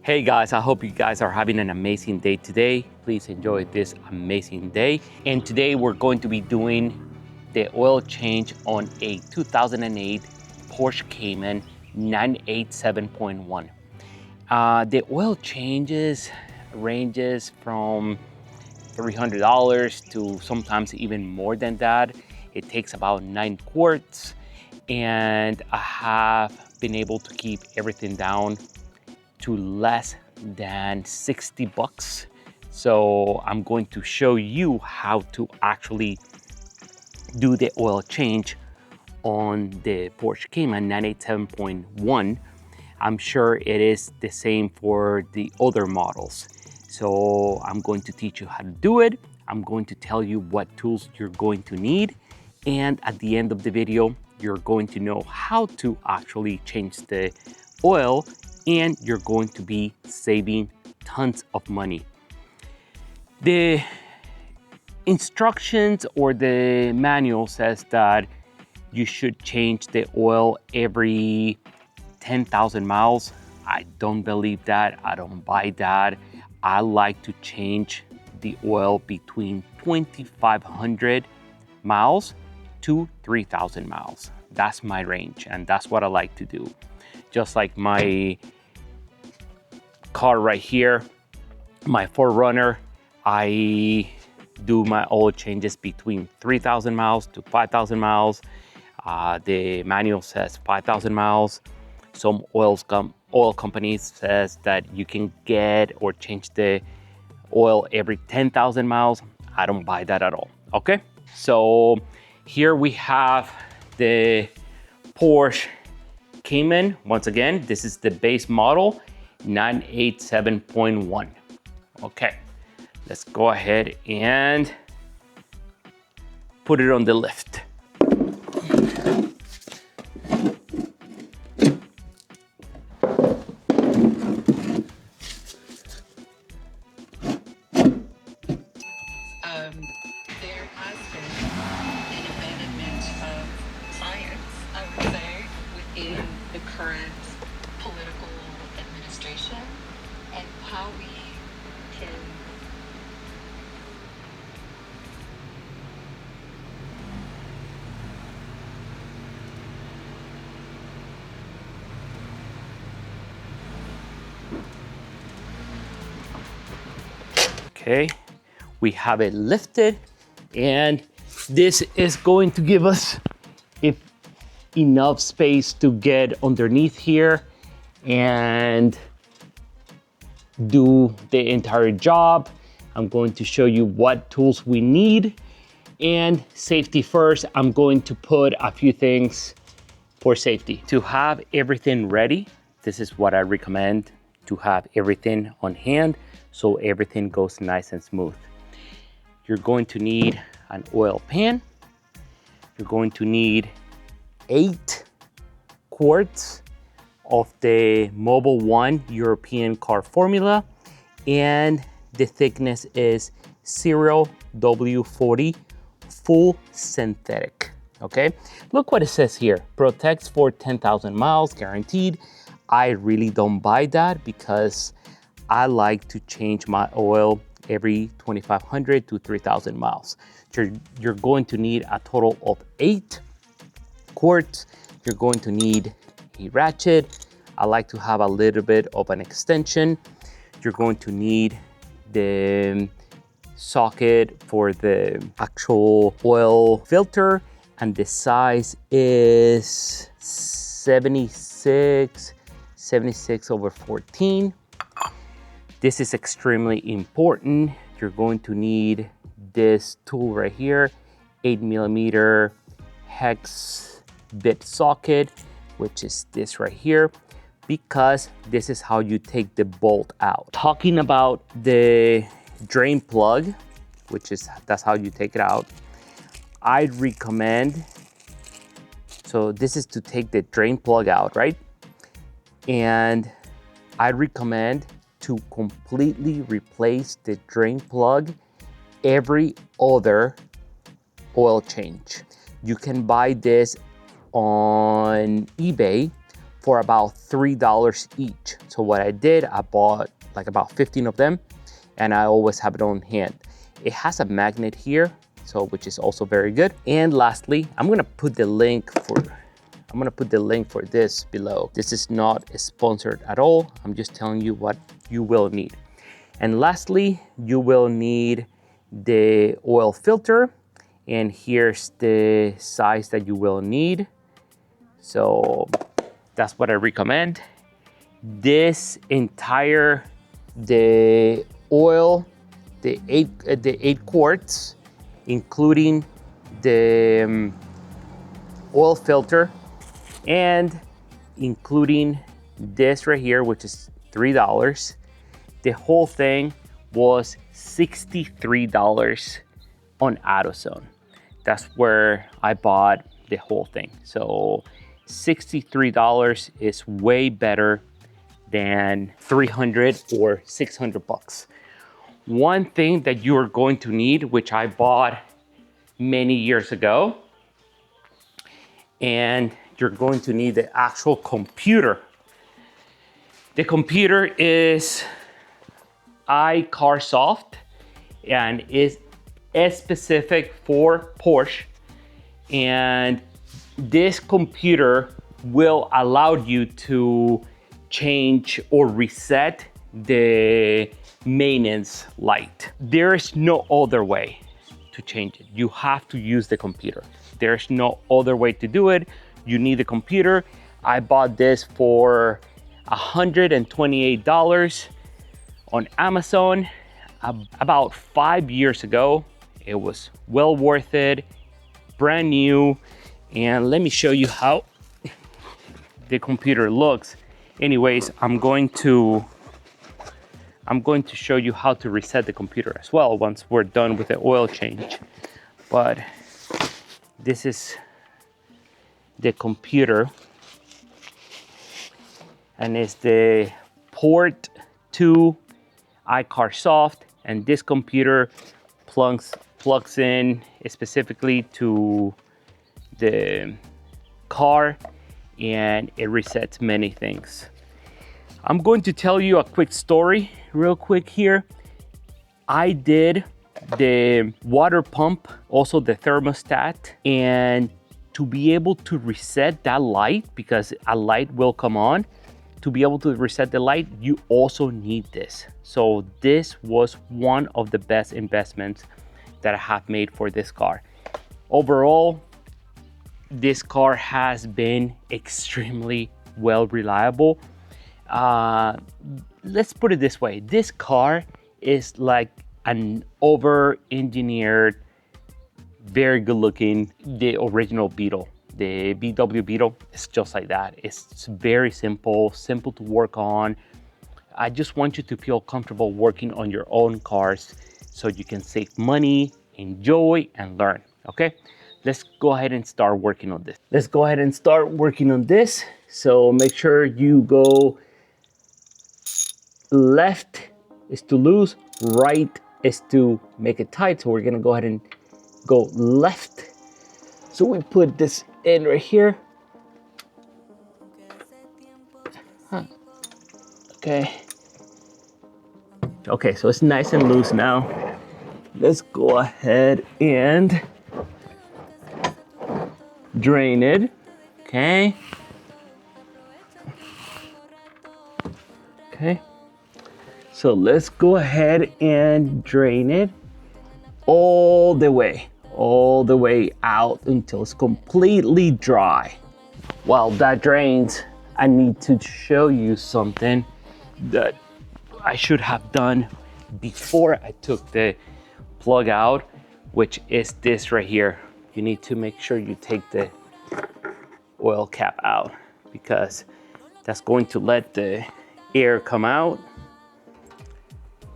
Hey guys, I hope you guys are having an amazing day today. Please enjoy this amazing day. And today we're going to be doing the oil change on a 2008 Porsche Cayman 987.1. The oil changes ranges from $300 to sometimes even more than that. It takes about 9 quarts, and I have been able to keep everything down to less than 60 bucks. So I'm going to show you how to actually do the oil change on the Porsche Cayman 987.1. I'm sure it is the same for the other models. So I'm going to teach you how to do it. I'm going to tell you what tools you're going to need. And at the end of the video, you're going to know how to actually change the oil, and you're going to be saving tons of money. The instructions or the manual says that you should change the oil every 10,000 miles. I don't believe that. I don't buy that. I like to change the oil between 2,500 miles to 3,000 miles. That's my range, and that's what I like to do. Just like my car right here, my 4Runner, I do my oil changes between 3,000 miles to 5,000 miles. The manual says 5,000 miles. Some oil companies says that you can get or change the oil every 10,000 miles. I don't buy that at all, okay? So here we have the Porsche Cayman. Once again, this is the base model, 987.1. Okay, let's go ahead and put it on the lift. There has been an abandonment of science, I would say, within the current political administration, and how we can Okay, we have it lifted, and this is going to give us enough space to get underneath here and do the entire job. I'm going to show you what tools we need, and safety first. I'm going to put a few things for safety. To have everything ready, this is what I recommend, to have everything on hand so everything goes nice and smooth. You're going to need an oil pan. You're going to need 8 quarts of the Mobil 1 European car formula, and the thickness is 0W40 full synthetic. Okay, look what it says here: protects for 10,000 miles guaranteed. I really don't buy that because I like to change my oil every 2,500 to 3,000 miles. You're going to need a total of 8 quarts. You're going to need a ratchet. I like to have a little bit of an extension. You're going to need the socket for the actual oil filter, and the size is 76/14. This is extremely important. You're going to need this tool right here, 8mm hex bit socket, which is this right here, because this is how you take the bolt out. Talking about the drain plug, that's how you take it out. I'd recommend, so this is to take the drain plug out, right? And I recommend to completely replace the drain plug every other oil change. You can buy this on eBay for about $3 each. So what I did, I bought like about 15 of them, and I always have it on hand. It has a magnet here, so which is also very good. And lastly, I'm gonna put the link for this below. This is not sponsored at all. I'm just telling you what you will need. And lastly, you will need the oil filter, and here's the size that you will need. So that's what I recommend. This entire, the oil, the eight quarts, including the oil filter, and including this right here, which is $3. The whole thing was $63 on AutoZone. That's where I bought the whole thing. So $63 is way better than $300 or $600. One thing that you are going to need, which I bought many years ago, and you're going to need the actual computer. The computer is iCarSoft, and is specific for Porsche. And this computer will allow you to change or reset the maintenance light. There is no other way to change it. You have to use the computer. There's no other way to do it. You need the computer. I bought this for $128 on Amazon about 5 years ago. It was well worth it, brand new. And let me show you how the computer looks. Anyways, I'm going to show you how to reset the computer as well once we're done with the oil change. But this is the computer, and it's the port 2 iCarSoft, and this computer plugs in specifically to the car, and it resets many things. I'm going to tell you a quick story real quick here. I did the water pump, also the thermostat, and to be able to reset that light, because a light will come on, to be able to reset the light, you also need this. So this was one of the best investments that I have made for this car. Overall, this car has been extremely well reliable. Let's put it this way. This car is like an over-engineered, very good looking, the original Beetle. The VW Beetle is just like that. It's very simple to work on. I just want you to feel comfortable working on your own cars so you can save money, enjoy, and learn, okay? Let's go ahead and start working on this. So make sure you go left is to loose, right is to make it tight. So we're gonna go ahead and go left. So we put this in right here. Okay, so it's nice and loose now. Let's go ahead and drain it. Okay. So let's go ahead and drain it all the way out until it's completely dry. While that drains, I need to show you something that I should have done before I took the plug out, which is this right here. You need to make sure you take the oil cap out, because that's going to let the air come out.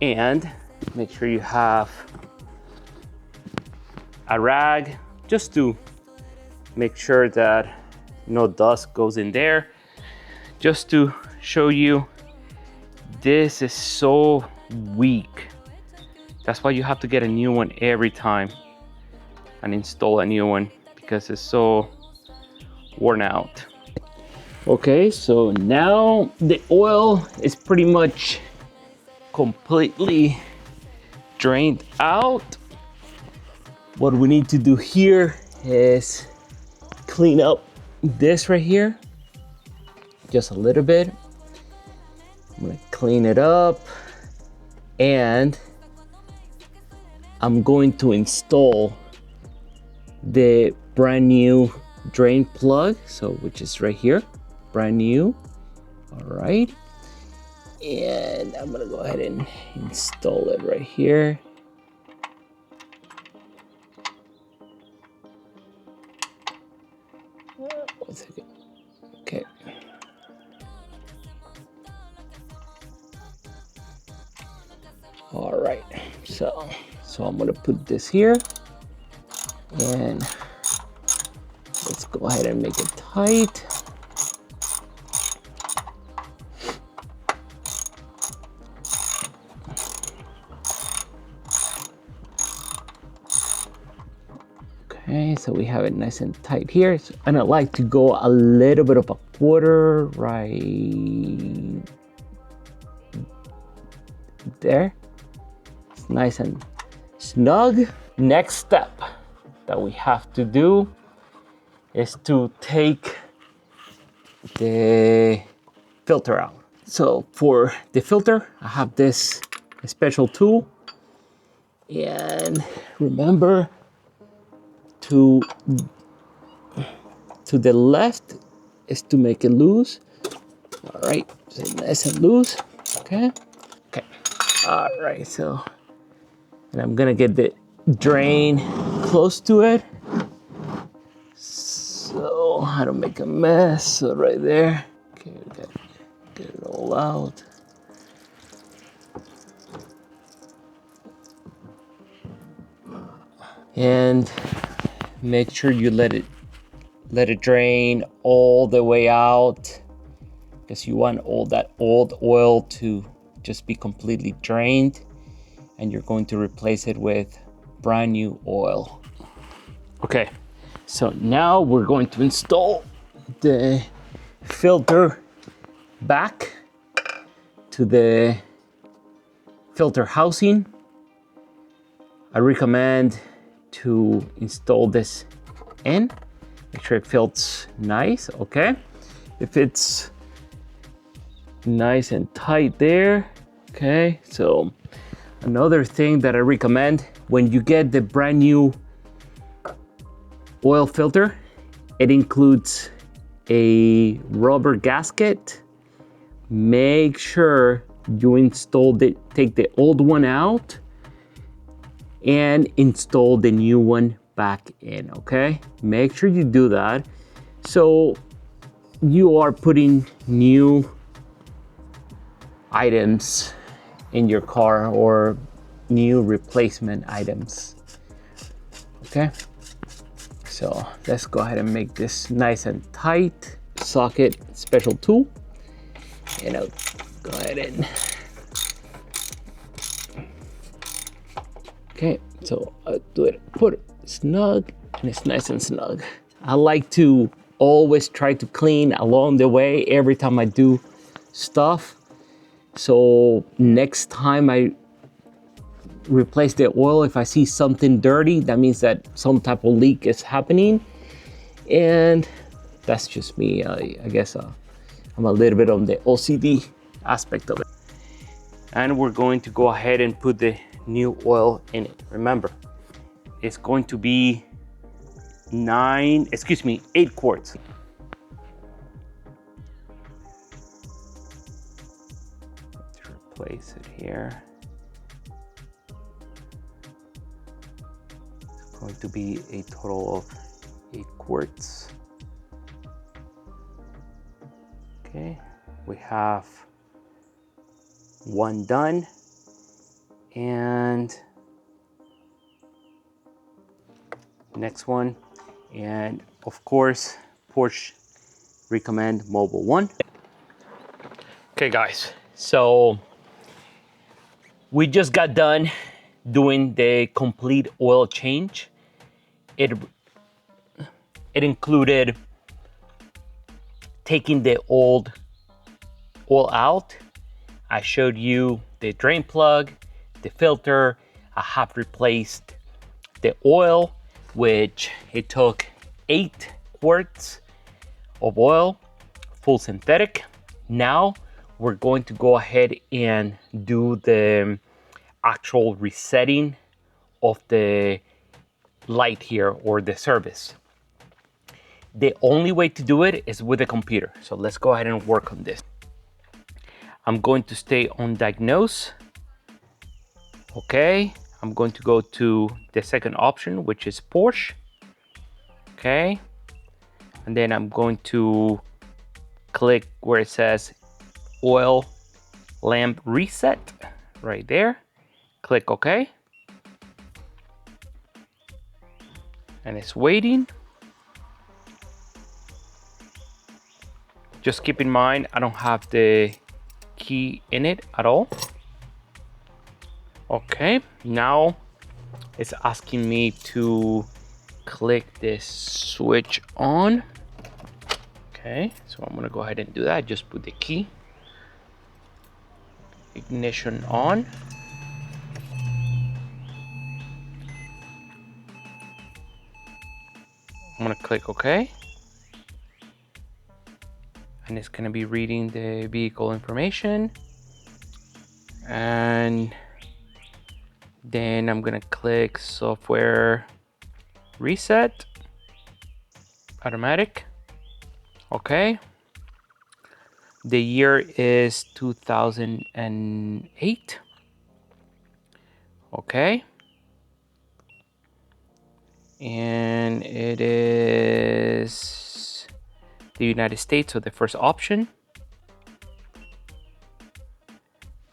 And make sure you have a rag just to make sure that no dust goes in there. Just to show you, this is so weak. That's why you have to get a new one every time and install a new one, because it's so worn out. Okay, so now the oil is pretty much completely drained out. What we need to do here is clean up this right here just a little bit. I'm gonna clean it up, and I'm going to install the brand new drain plug, so which is right here, brand new. All right, and I'm gonna go ahead and install it right here. One second. Okay. All right, so I'm gonna put this here, and let's go ahead and make it tight. Okay, so we have it nice and tight here. And I like to go a little bit of a quarter right there. It's nice and snug. Next step that we have to do is to take the filter out. So for the filter, I have this special tool. And remember, to the left is to make it loose. All right, so nice and loose. Okay. All right, so, and I'm gonna get the drain close to it, so I don't make a mess. So right there. Okay, we got to get it all out. And make sure you let it drain all the way out, because you want all that old oil to just be completely drained, and you're going to replace it with brand new oil. Okay, so now we're going to install the filter back to the filter housing. I recommend to install this in. Make sure it feels nice, okay? If it's nice and tight there, okay? So another thing that I recommend, when you get the brand new oil filter, it includes a rubber gasket. Make sure you take the old one out and install the new one back in, okay? Make sure you do that. So you are putting new items in your car, or new replacement items, okay? So let's go ahead and make this nice and tight. Socket special tool, and I'll go ahead and, okay, so I'll do it, put it snug, and it's nice and snug. I like to always try to clean along the way every time I do stuff. So next time I replace the oil, if I see something dirty, that means that some type of leak is happening. And that's just me. I guess I'm a little bit on the OCD aspect of it. And we're going to go ahead and put the new oil in it. Remember, it's going to be 8 quarts. Let's replace it here. It's going to be a total of 8 quarts. Okay, we have one done, and next one, and of course Porsche recommend Mobile 1. Okay guys, so we just got done doing the complete oil change. It included taking the old oil out. I showed you the drain plug, the filter. I have replaced the oil, which it took 8 quarts of oil, full synthetic. Now we're going to go ahead and do the actual resetting of the light here, or the service. The only way to do it is with a computer. So let's go ahead and work on this. I'm going to stay on diagnose. Okay, I'm going to go to the second option, which is Porsche. Okay, and then I'm going to click where it says oil lamp reset right there. Click OK. And it's waiting. Just keep in mind, I don't have the key in it at all. Okay, now it's asking me to click this switch on. Okay, so I'm gonna go ahead and do that. Just put the key. Ignition on. I'm gonna click OK. And it's gonna be reading the vehicle information. And then I'm gonna click software reset, automatic. Okay. The year is 2008. Okay. And it is the United States, so the first option.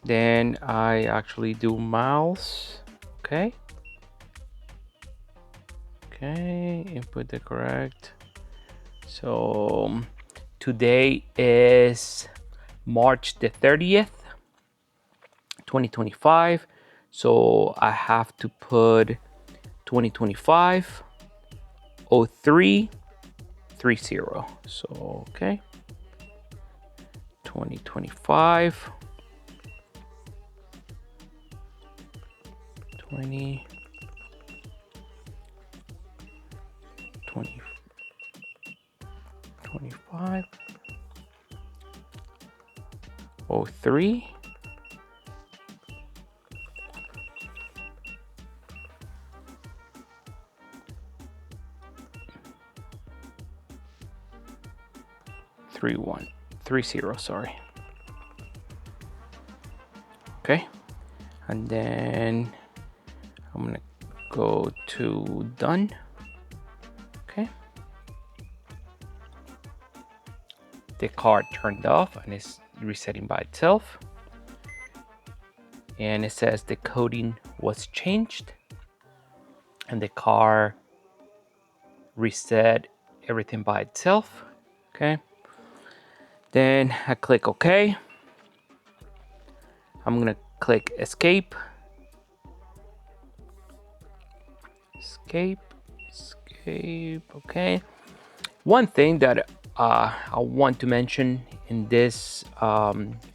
Then I actually do miles. Okay. Okay, input the correct. So today is March the 30th, 2025. So I have to put 2025 0330. So okay, 2025 20 25 03 3130, sorry. Okay, and then I'm gonna go to done. Okay, the car turned off and it's resetting by itself, and it says the coding was changed and the car reset everything by itself. Okay, then I click OK. I'm gonna click escape. Escape. Okay. One thing that I want to mention in this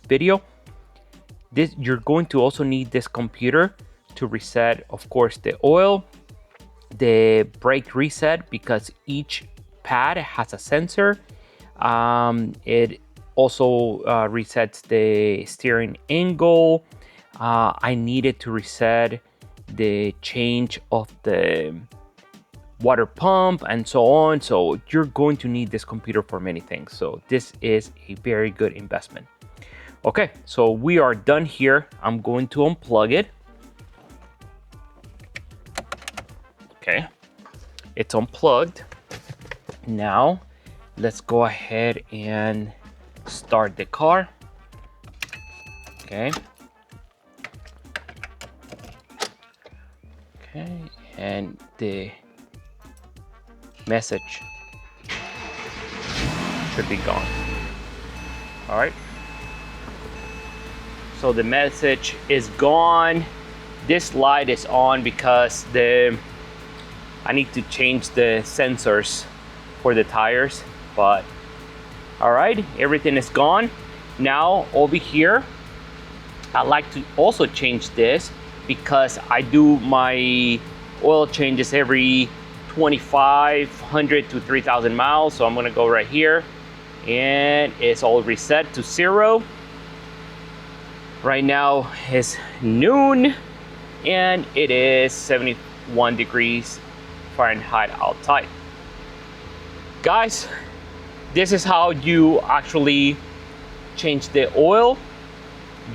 video, you're going to also need this computer to reset, of course, the oil, the brake reset, because each pad has a sensor. It also resets the steering angle. I needed to reset the change of the water pump and so on. So you're going to need this computer for many things. So this is a very good investment. Okay, so we are done here. I'm going to unplug it. Okay, it's unplugged. Now let's go ahead and start the car. Okay. Okay, and the message should be gone. All right. So the message is gone. This light is on because I need to change the sensors for the tires, but All right, everything is gone. Now over here, I like to also change this because I do my oil changes every 2,500 to 3,000 miles. So I'm gonna go right here and it's all reset to 0. Right now it's noon and it is 71 degrees Fahrenheit outside. Guys, this is how you actually change the oil.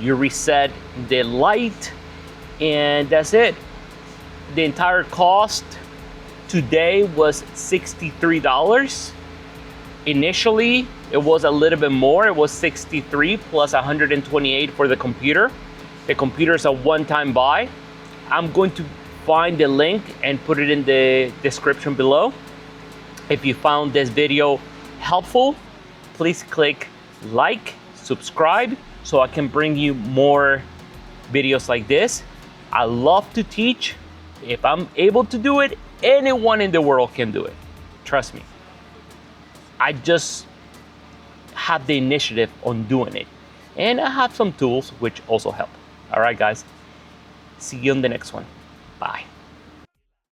You reset the light and that's it. The entire cost today was $63. Initially, it was a little bit more. It was $63 plus $128 for the computer. The computer is a one-time buy. I'm going to find the link and put it in the description below. If you found this video helpful, please click like, subscribe, so I can bring you more videos like this. I love to teach. If I'm able to do it, anyone in the world can do it. Trust me. I just have the initiative on doing it. And I have some tools which also help. All right, guys. See you on the next one. Bye.